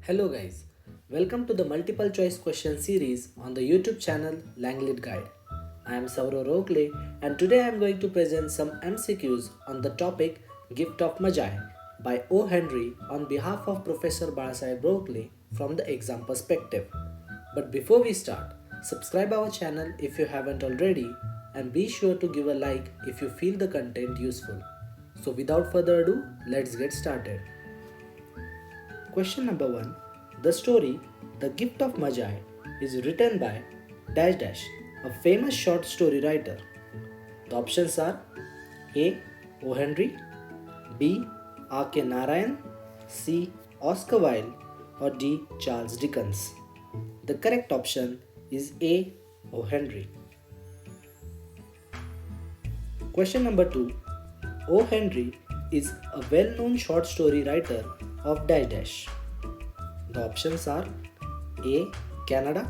Hello guys, welcome to the multiple choice question series on the YouTube channel Langlit Guide. I am Saurav Rogle and today I am going to present some MCQs on the topic Gift of Magi by O. Henry on behalf of Professor Balasai Broccoli from the exam perspective. But before we start, subscribe our channel if you haven't already and be sure to give a like if you feel the content useful. So without further ado, let's get started. Question number 1. The story The Gift of Magi is written by dash dash, a famous short story writer. The options are A. O. Henry, B. R. K. Narayan, C. Oscar Wilde, or D. Charles Dickens. The correct option is A. O. Henry. Question number 2. O. Henry is a well known short story writer of dash dash. The options are A. Canada,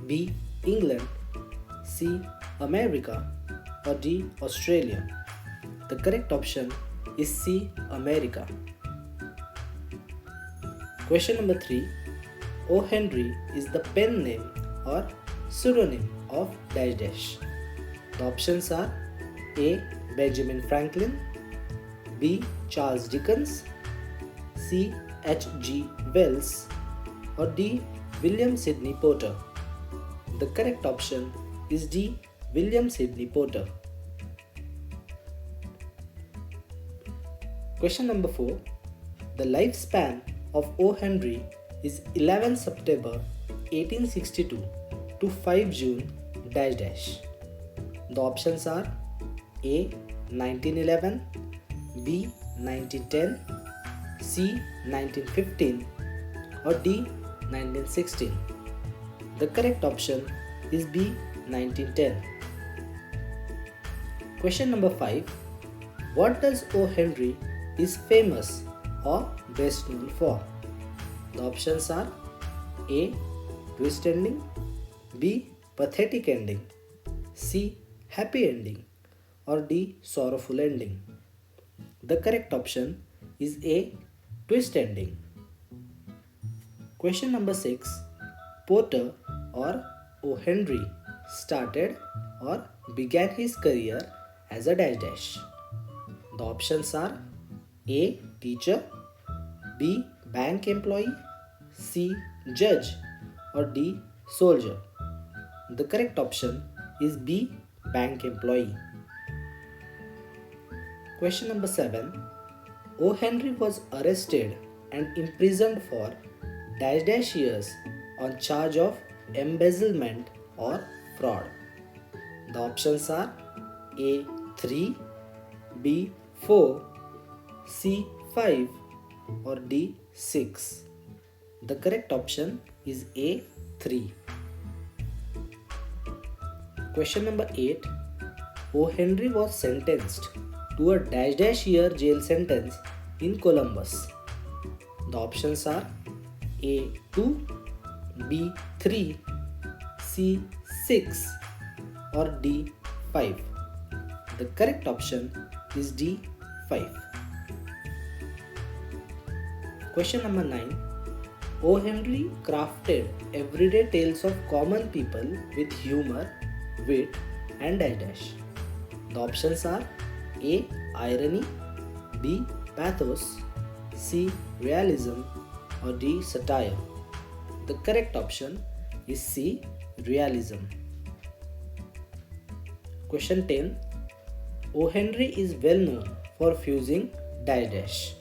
B. England, C. America, or D. Australia. The correct option is C. America. Question number 3. O. Henry is the pen name or pseudonym of dash dash. The options are A. Benjamin Franklin, B. Charles Dickens, C. H. G. Wells, or D. William Sidney Porter. The correct option is D. William Sidney Porter. Question number 4. The lifespan of O. Henry is 11 September 1862 to 5 June dash dash. The options are A. 1911, B. 1910, C. 1915, or D. 1916. The correct option is B. 1910. Question number 5. What does O. Henry is famous or best known for? The options are A. Twist ending, B. Pathetic ending, C. Happy ending, or D. Sorrowful ending. The correct option is A. Twist ending. Question number 6. Porter or O. Henry started or began his career as a dash dash. The options are A. Teacher, B. Bank employee, C. Judge, or D. Soldier. The correct option is B. Bank employee. Question number 7. O. Henry was arrested and imprisoned for dash dash years on charge of embezzlement or fraud. The options are A. 3, B. 4, C. 5, or D. 6. The correct option is A. 3. Question number 8. O. Henry was sentenced to a dash dash year jail sentence in Columbus. The options are A. 2, B. 3, C. 6, or D. 5. The correct option is D. 5. Question number 9. O. Henry crafted everyday tales of common people with humor, wit, and dash dash. The options are A. Irony, B. Pathos, C. Realism, or D. Satire. The correct option is C. Realism. Question 10. O. Henry is well known for fusing dash dash.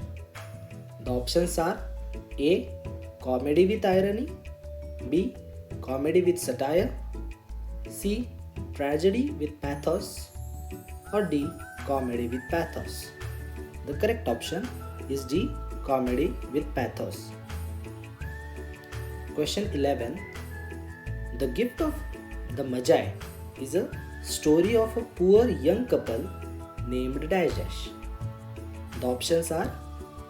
The options are A. Comedy with irony, B. Comedy with satire, C. Tragedy with pathos, or D. Comedy with pathos. The correct option is D. Comedy with pathos. Question 11. The Gift of the Magi is a story of a poor young couple named dash dash. The options are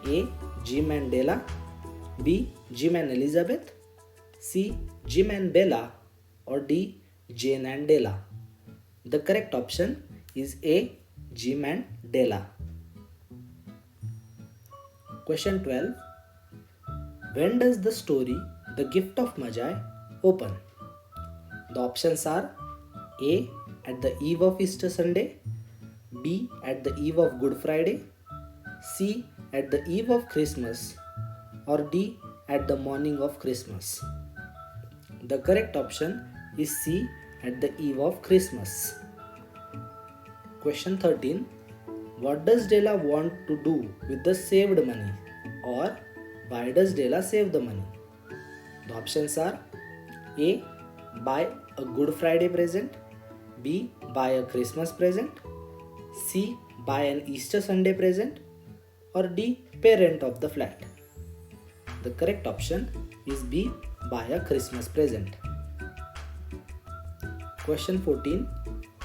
A. Jim and Della, B. Jim and Elizabeth, C. Jim and Bella, or D. Jane and Della. The correct option is A. Jim and Della. Question 12. When does the story The Gift of Magi open? The options are A. At the eve of Easter Sunday, B. At the eve of Good Friday, C. At the eve of Christmas, or D. At the morning of Christmas. The correct option is C. At the eve of Christmas. Question 13. What does Della want to do with the saved money? Or why does Della save the money? The options are A. Buy a Good Friday present, B. Buy a Christmas present, C. Buy an Easter Sunday present, or D. Pay rent of the flat. The correct option is B. Buy a Christmas present. Question 14.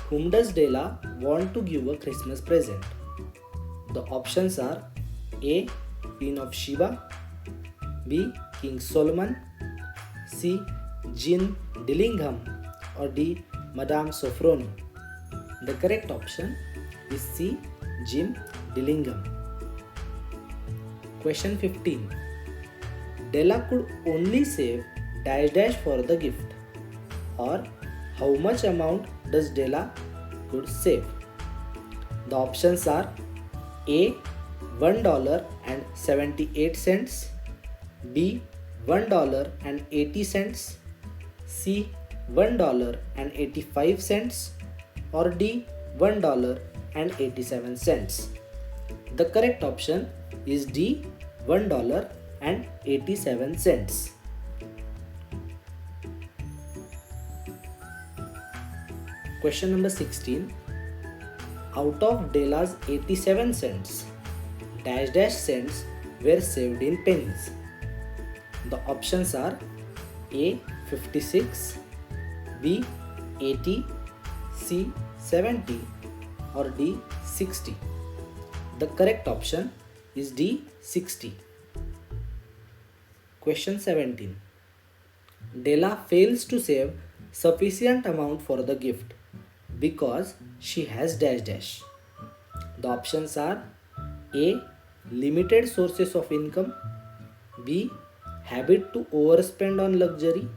Whom does Della want to give a Christmas present? The options are A. Queen of Sheba, B. King Solomon, C. Jean Dillingham, or D. Madame Sofronie. The correct option is C. Jim Dillingham. Question 15. Della could only save dash dash for the gift, or how much amount does Della could save? The options are A. $1.78, B. $1.80, C. $1.85, or D. $1.87. The correct option is D. $1.87. Question number 16. Out of Della's 87 cents, dash dash cents were saved in pennies. The options are A. 56, B. 80, C. 70, or D. 60. The correct option is D. 60. Question 17. Della fails to save sufficient amount for the gift because she has dash dash. The options are A. Limited sources of income, B. Habit to overspend on luxury,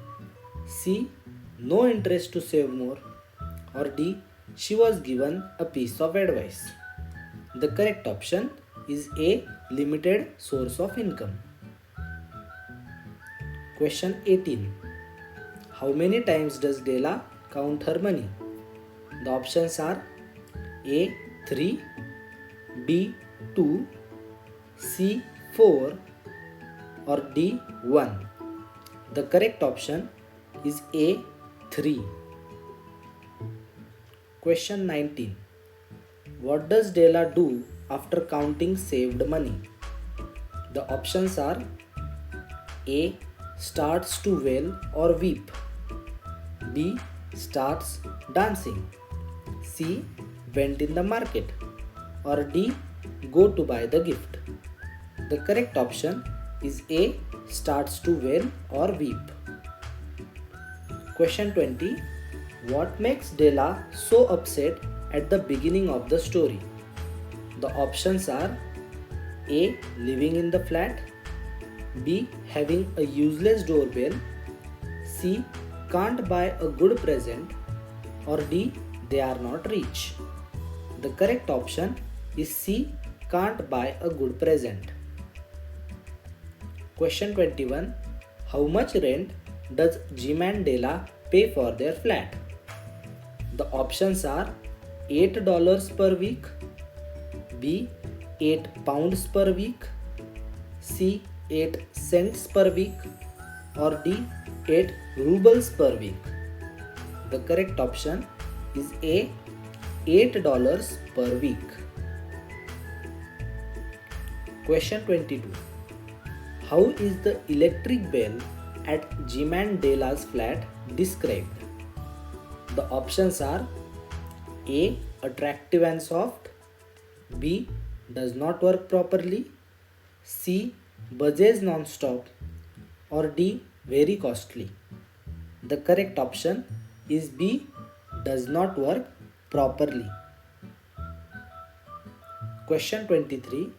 C. No interest to save more, or D. She was given a piece of advice. The correct option is A. Limited source of income. Question 18. How many times does Della count her money? The options are A. 3, B. 2, C. 4, or D. 1. The correct option is A. 3. Question 19. What does Della do after counting saved money? The options are A. Starts to wail or weep, B. Starts dancing, C. Went in the market, or D. Go to buy the gift. The correct option is A. Starts to wail or weep. Question 20. What makes Della so upset at the beginning of the story? The options are A. Living in the flat, B. Having a useless doorbell, C. Can't buy a good present, or D. They are not rich. The correct option is C. Can't buy a good present. Question 21. How much rent does Jim and Della pay for their flat? The options are $8 per week, B. 8 pounds per week, C. 8 cents per week, or D. 8 rubles per week. The correct option is A. $8 per week. Question 22. How is the electric bell at Jim and Della's flat described? The options are A. Attractive and soft, B. Does not work properly, C. Buzzes non-stop, or D. Very costly. The correct option is B. Does not work properly. Question 23.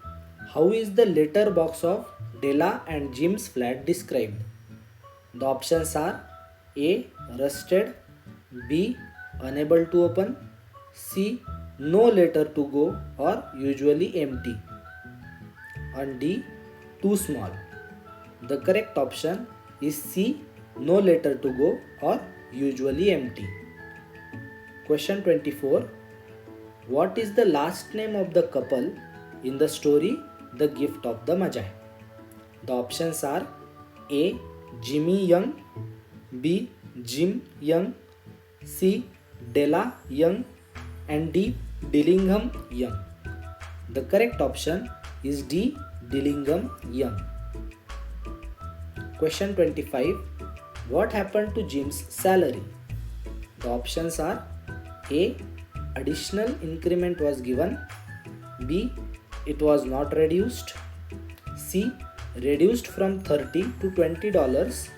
How is the letterbox of Della and Jim's flat described? The options are A. Rusted, B. Unable to open, C. No letter to go or usually empty, and D. Too small. The correct option is C. No letter to go or usually empty. Question 24. What is the last name of the couple in the story The Gift of the Magi? The options are A. Jimmy Young, B. Jim Young, C. Della Young, and D. Dillingham Young. The correct option is D. Dillingham Young. Question 25. What happened to Jim's salary? The options are A. Additional increment was given, B. It was not reduced, C. Reduced from $30 to $20,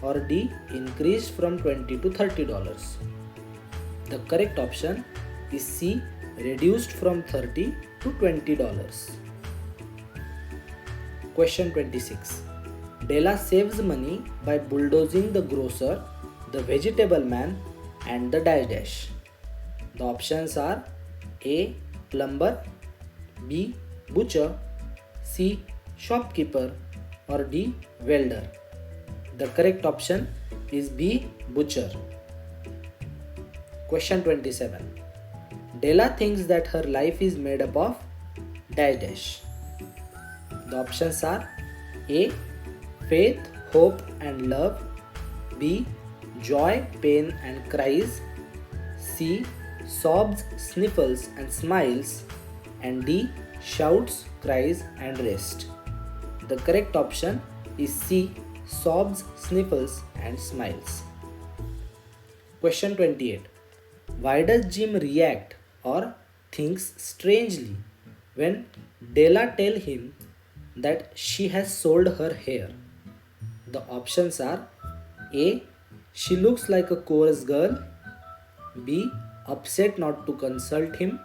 or D. Increased from $20 to $30. The correct option is C. Reduced from $30 to $20. Question 26. Della saves money by bulldozing the grocer, the vegetable man, and the dash dash. The options are A. Plumber, B. Butcher, C. Shopkeeper, or D. Welder. The correct option is B. Butcher. Question 27. Della thinks that her life is made up of dash dash. The options are A. Faith, hope and love, B. Joy, pain and cries, C. Sobs, sniffles and smiles, and D. Shouts, cries and rest. The correct option is C. Sobs, sniffles and smiles. Question 28. Why does Jim react or thinks strangely when Della tells him that she has sold her hair? The options are A. She looks like a chorus girl, B. Upset not to consult him,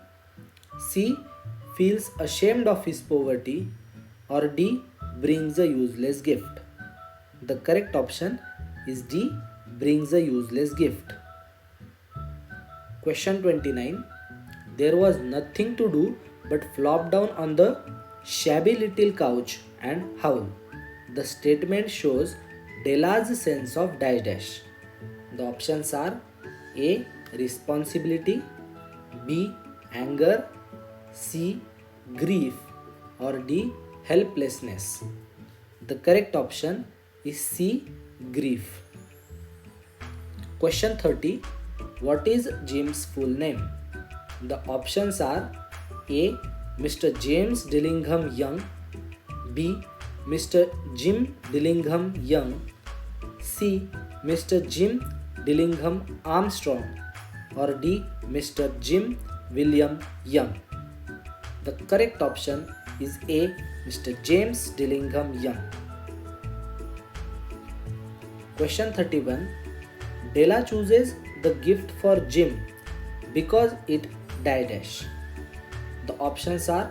C. Feels ashamed of his poverty, or D. Brings a useless gift. The correct option is D. Brings a useless gift. Question 29. There was nothing to do but flop down on the shabby little couch and howl. The statement shows Della's sense of dash dash. The options are A. Responsibility, B. Anger, C. Grief, or D. Helplessness. The correct option is C. Grief. Question 30. What is Jim's full name? The options are A. Mr. James Dillingham Young, B. Mr. Jim Dillingham Young, C. Mr. Jim Dillingham Armstrong, or D. Mr. Jim William Young. The correct option is A. Mr. James Dillingham Young. Question 31. Della chooses the gift for Jim because it dash dash. The options are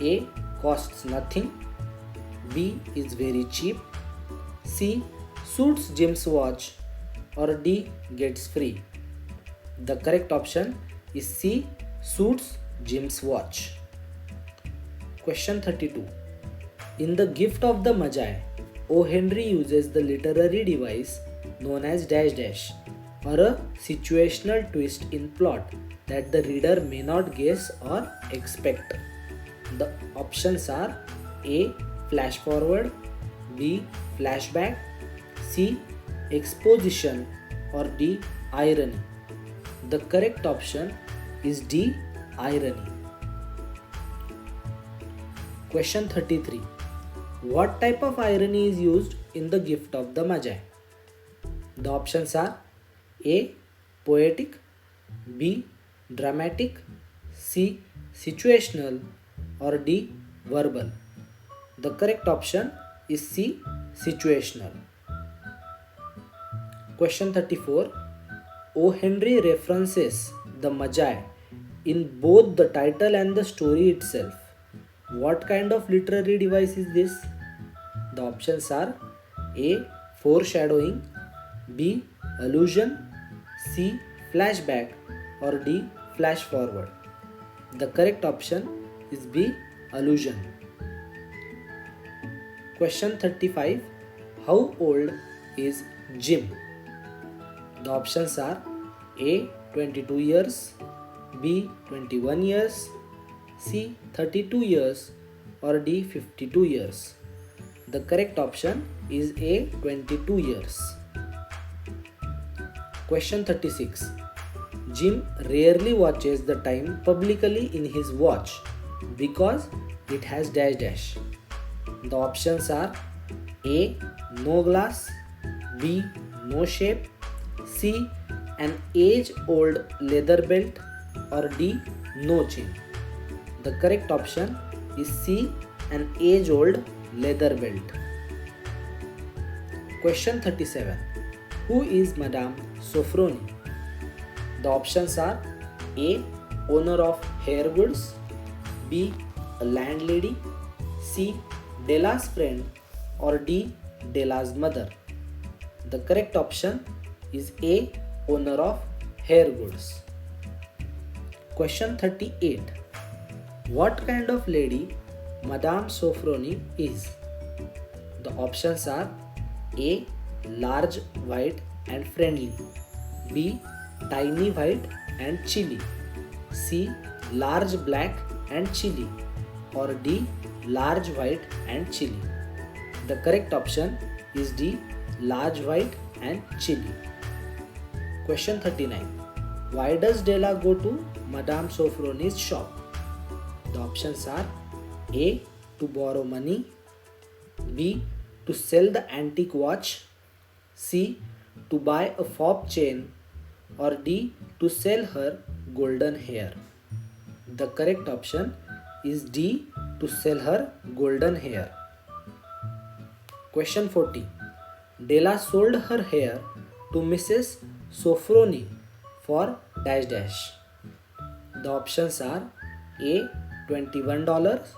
A. Costs nothing, B. Is very cheap, C. Suits Jim's watch, or D. Gets free. The correct option is C. Suits Jim's watch. Question 32. In The Gift of the Magi, O. Henry uses the literary device known as dash dash, or a situational twist in plot that the reader may not guess or expect. The options are A. Flash forward, B. Flashback, C. Exposition, or D. Irony. The correct option is D. Irony. Question 33. What type of irony is used in The Gift of the Magi? The options are A. Poetic, B. Dramatic, C. Situational, or D. Verbal. The correct option is C. Situational. Question 34. O. Henry references the Magi in both the title and the story itself. What kind of literary device is this? The options are A. Foreshadowing, B. Allusion, C. Flashback, or D. Flash forward. The correct option is B. Allusion. Question 35. How old is Jim? The options are A. 22 years, B. 21 years, C. 32 years, or D. 52 years. The correct option is A. 22 years. Question 36. Jim rarely watches the time publicly in his watch because it has dash dash. The options are A. No glass, B. No shape, C. An age-old leather belt, or D. No chain. The correct option is C. An age-old leather belt. Question 37. Who is Madame Sofroni? The options are A. Owner of hair goods, B. A landlady, C. Della's friend, or D. Della's mother. The correct option is A. Owner of hair goods. Question 38. What kind of lady Madame Sofroni is? The options are A. Large, white and friendly, B. Tiny, white and chilly, C. Large, black and chilly, or D. Large, white and chilly. The correct option is D. Large, white and chilly. Question 39. Why does Della go to Madame Sofroni's shop? The options are A. To borrow money, B. To sell the antique watch, C. To buy a fob chain, or D. To sell her golden hair. The correct option is D. To sell her golden hair. Question 40. Della sold her hair to Mrs. Sofroni for dash dash. The options are A. $21,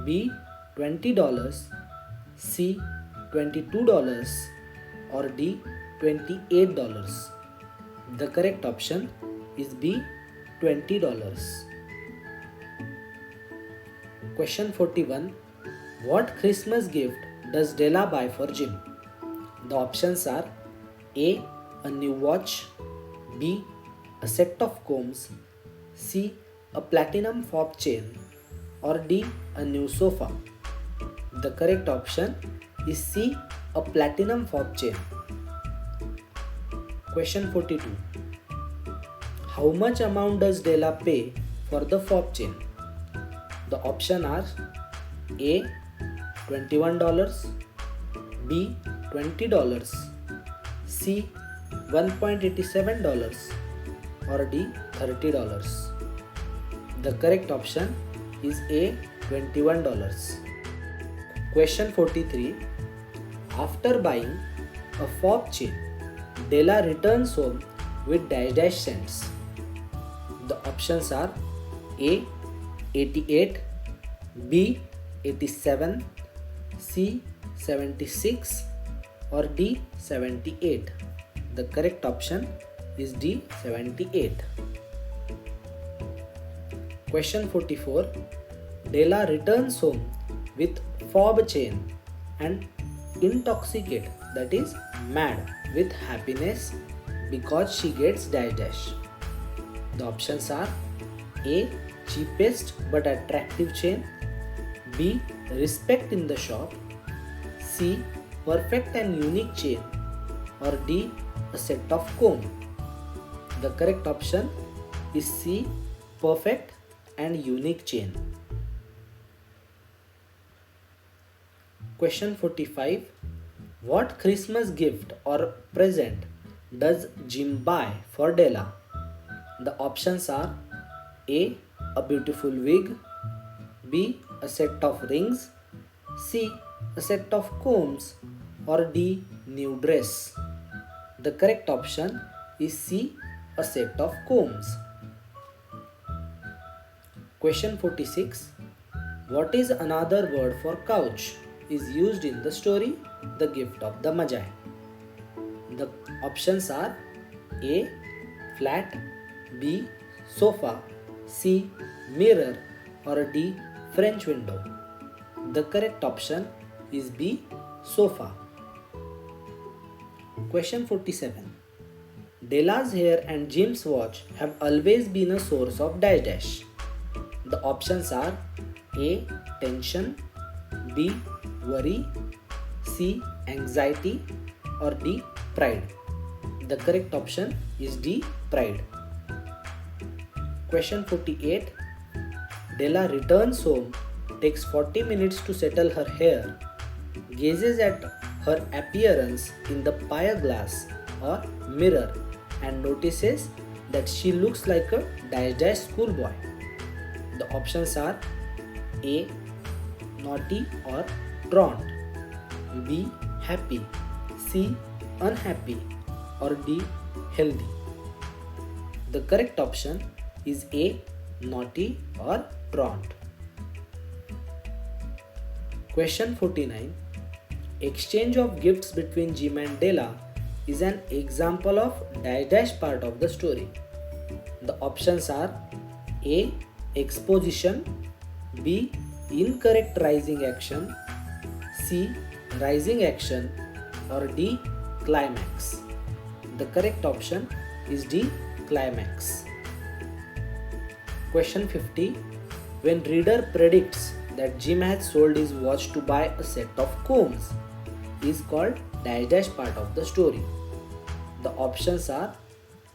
B. $20, C. $22, or D. $28. The correct option is B. $20. Question 41. What Christmas gift does Della buy for Jim? The options are A. A new watch, B. A set of combs, C. A platinum fob chain, or D. A new sofa. The correct option is C. A platinum fob chain. Question 42. How much amount does Della pay for the fob chain? The options are A. $21, B. $20, C. $1.87, or D. $30. The correct option is A. $21. Question 43. After buying a fob chain, Della returns home with dash dash cents. The options are A. 88, B. 87, C. 76, or D. 78. The correct option is D. 78. Question 44. Della returns home with fob chain and intoxicate, that is mad with happiness because she gets dash dash. The options are A. Cheapest but attractive chain, B. Respect in the shop, C. Perfect and unique chain, or D. A set of comb. The correct option is C. Perfect and unique chain. Question 45. What Christmas gift or present does Jim buy for Della? The options are A. A beautiful wig, B. A set of rings, C. A set of combs, or D. New dress. The correct option is C. A set of combs. Question 46. What is another word for couch is used in the story The Gift of the Magi? The options are A. Flat, B. Sofa, C. Mirror, or D. French window. The correct option is B. Sofa. Question 47. Della's hair and Jim's watch have always been a source of dash dash. The options are A. Tension, B. Worry, C. Anxiety, or D. Pride. The correct option is D. Pride. Question 48. Della returns home, takes 40 minutes to settle her hair, gazes at her appearance in the pier glass or mirror and notices that she looks like a dash dash schoolboy. The options are A. Naughty or drawn, B. Happy, C. Unhappy, or D. Healthy. The correct option is A. Naughty or drawn. Question 49. Exchange of gifts between Jim and Della is an example of dash dash part of the story. The options are A. Exposition, B. Incorrect rising action, C. Rising action, or D. Climax. The correct option is D. Climax. Question 50. When reader predicts that Jim has sold his watch to buy a set of combs, is called dash dash part of the story. The options are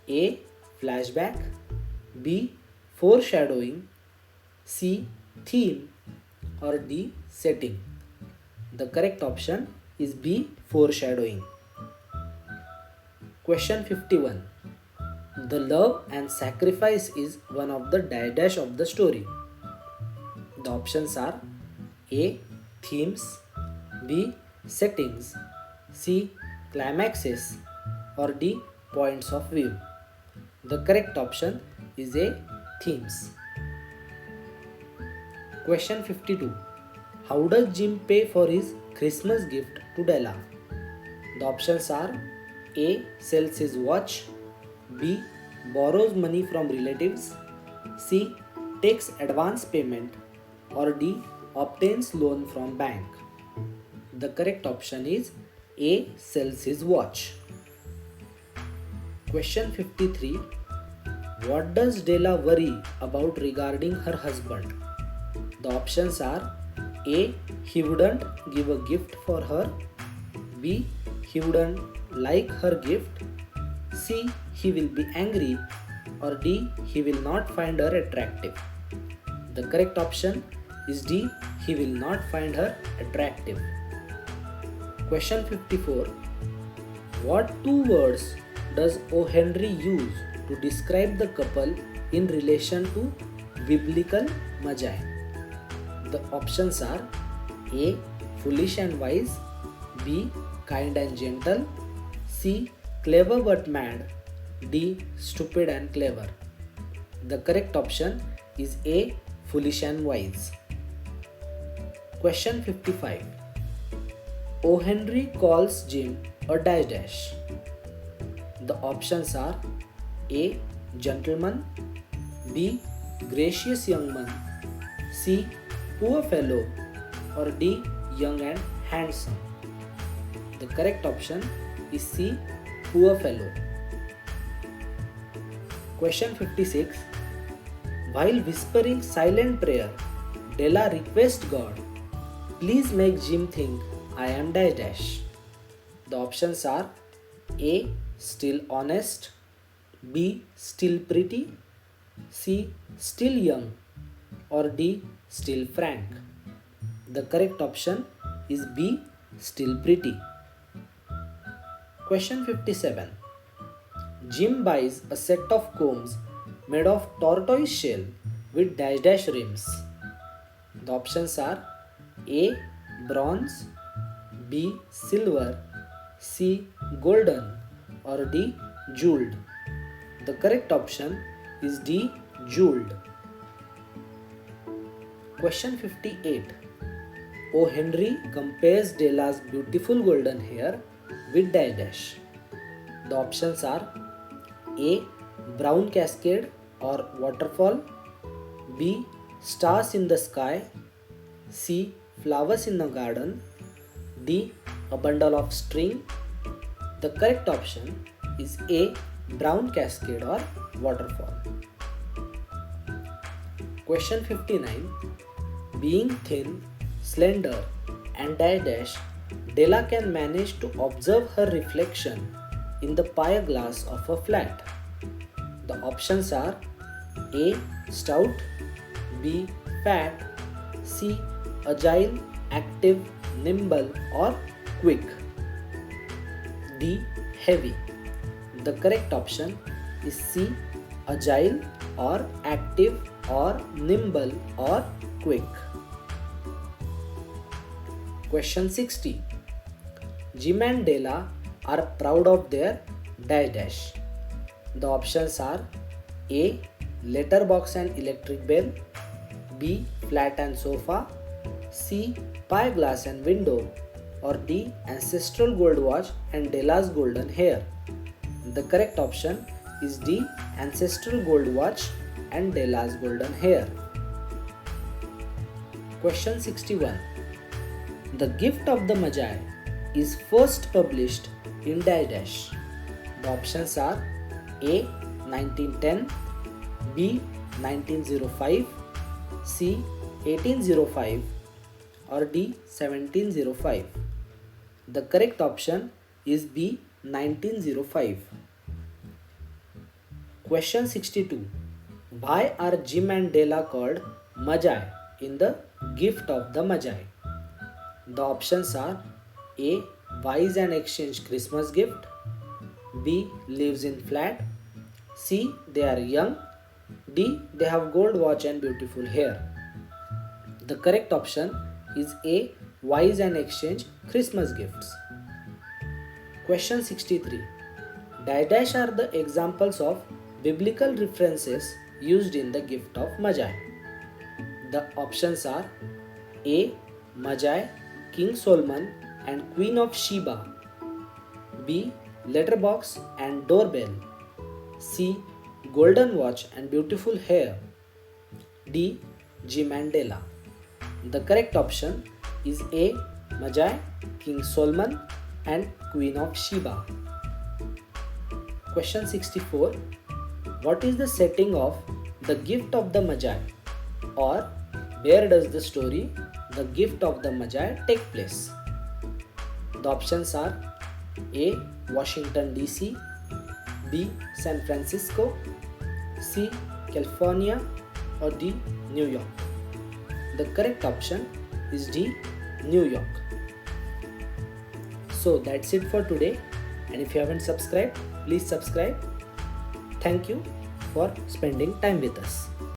A. Flashback, B. Foreshadowing, C. Theme, or D. Setting. The correct option is B. Foreshadowing. Question 51. The love and sacrifice is one of the dash dash of the story. The options are A. Themes, B. Settings, C. Climaxes, or D. Points of view. The correct option is A. Themes. Question 52. How does Jim pay for his Christmas gift to Della? The options are A. Sells his watch, B. Borrows money from relatives, C. Takes advance payment, or D. Obtains loan from bank. The correct option is A. Sells his watch. Question 53. What does Della worry about regarding her husband? The options are A. He wouldn't give a gift for her, B. He wouldn't like her gift, C. He will be angry, or D. He will not find her attractive. The correct option is D. He will not find her attractive. Question 54. What two words does O. Henry use to describe the couple in relation to biblical magi? The options are A. Foolish and wise, B. Kind and gentle, C. Clever but mad, D. Stupid and clever. The correct option is A. Foolish and wise. Question 55. O. Henry calls Jim a dash dash. The options are A. Gentleman, B. Gracious young man, C. Poor fellow, or D. Young and handsome. The correct option is C. Poor fellow. Question 56. While whispering silent prayer, Della requests God, please make Jim think I am dash dash. The options are A. Still honest, B. Still pretty, C. Still young, or D. Still frank. The correct option is B. Still pretty. Question 57. Jim buys a set of combs made of tortoise shell with dash dash rims. The options are A. Bronze, B. Silver, C. Golden, or D. Jeweled. The correct option is D. Jeweled. Question 58. O. Henry compares Della's beautiful golden hair with dash dash. The options are A. Brown cascade or waterfall, B. Stars in the sky, C. Flowers in the garden, D. A bundle of string. The correct option is A. Brown cascade or waterfall. Question 59. Being thin, slender and dash dash, Della can manage to observe her reflection in the pier glass of a flat. The options are A. Stout, B. Fat, C. Agile, active, nimble or quick, D. Heavy. The correct option is C. Agile or active or nimble or quick. Question 60. Jim and Della are proud of their dash dash. The options are A. Letterbox and electric bell, B. Flat and sofa, C. Pie glass and window, or D. Ancestral gold watch and Della's golden hair. The correct option is D. Ancestral gold watch and Della's golden hair. Question 61. The Gift of the Magi is first published in dash dash. The options are A. 1910, B. 1905, C. 1805 or D. 1705. The correct option is B. 1905. Question 62. Why are Jim and Della called Magi in the Gift of the Magi? The options are A. Buys and exchange Christmas gift, B. Lives in flat, C. They are young, D. They have gold watch and beautiful hair. The correct option is A. Wise and exchange Christmas gifts. Question 63. Dash dash are the examples of biblical references used in the Gift of Magi. The options are A. Magi, King Solomon and Queen of Sheba, B. Letterbox and doorbell, C. Golden watch and beautiful hair, D. Jim and Della. The correct option is A. Magi, King Solomon and Queen of Sheba. Question 64. What is the setting of the Gift of the Magi, or where does the story The Gift of the Magi take place? The options are A. Washington DC, B. San Francisco, C. California or D. New York. The correct option is D. New York. So that's it for today, and if you haven't subscribed, please subscribe. Thank you for spending time with us.